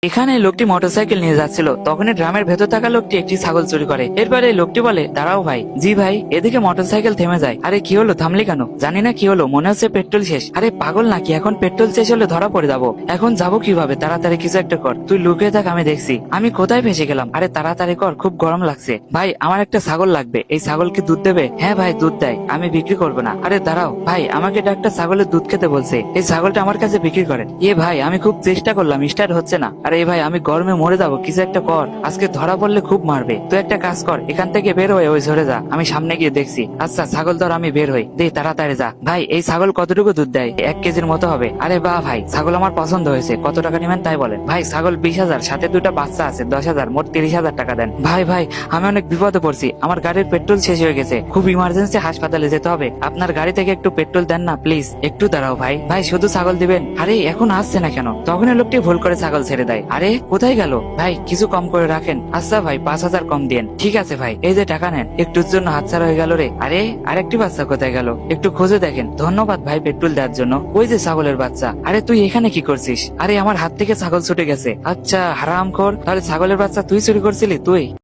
এখানে লোকটি মোটরসাইকেল নিয়ে যাচ্ছিল, তখনই ড্রামের ভেতর থাকা লোকটি একটি ছাগল চুরি করে। এরপরে লোকটি বলে, দাঁড়াও ভাই। জি ভাই। এদিকে মোটরসাইকেল থেমে যায়। আরে কি হলো, থামলি কেন? জানি না কি হলো, মনে হচ্ছে পেট্রোল শেষ। আরে পাগল নাকি, এখন পেট্রোল শেষ হলে ধরা পড়ে যাবো। এখন যাবো কিভাবে? তাড়াতাড়ি কিছু একটা কর। তুই লুকিয়ে থাক, আমি দেখছি। আমি কোথায় ফেসে গেলাম? আরে তাড়াতাড়ি কর, খুব গরম লাগছে। ভাই আমার একটা ছাগল লাগবে, এই ছাগল কি দুধ দেবে? হ্যাঁ ভাই দুধ দেয়, আমি বিক্রি করবো না। আরে দাঁড়াও ভাই, আমাকে এটা একটা ছাগলের দুধ খেতে বলছে, এই ছাগলটা আমার কাছে বিক্রি করেন। ভাই আমি খুব চেষ্টা করলাম, স্টার্ট হচ্ছে না। আরে ভাই আমি গরমে মরে যাবো, কিছু একটা কর। আজকে ধরা পড়লে খুব মারবে। তুই একটা কাজ কর, এখান থেকে বের হয়ে ওই ঝরে যা, আমি সামনে গিয়ে দেখছি। আচ্ছা ছাগল ধর, আমি বের হই। দে তাড়াতাড়ি যা। ভাই এই ছাগল কতটুকু দুধ দেয়? 1 কেজির মতো হবে। আরে বাহ ভাই, ছাগল আমার পছন্দ হয়েছে। কত টাকা নেবেন তাই বলেন? ভাই ছাগল 20,000, সাথে 2টা বাচ্চা আছে 10,000, মোট 30,000 টাকা দেন। ভাই ভাই আমি অনেক বিপদে পড়ছি, আমার গাড়ির পেট্রোল শেষ হয়ে গেছে, খুব ইমার্জেন্সি হাসপাতালে যেতে হবে। আপনার গাড়ি থেকে একটু পেট্রোল দেন না প্লিজ। একটু দাঁড়াও ভাই। ভাই শুধু ছাগল দিবেন? আরে এখন আসছে না কেন? তখন লোকটি ভুল করে ছাগল ছেড়ে দেয়। আরে কোথায় গেল? ভাই কিছু কম করে রাখেন। আচ্ছা ভাই 5,000 কম দিন। ঠিক আছে ভাই, এই যে টাকা নেন। একটুর জন্য হাতছাড়া হয়ে গেল রে। আরে আরেকটি বাচ্চা কোথায় গেল? একটু খুঁজে দেখেন। ধন্যবাদ ভাই পেট্রোল দেওয়ার জন্য। ওই যে ছাগলের বাচ্চা। আরে তুই এখানে কি করছিস? আরে আমার হাত থেকে ছাগল ছুটে গেছে। আচ্ছা হারামখোর, তাহলে ছাগলের বাচ্চা তুই চুরি করছিলি তুই?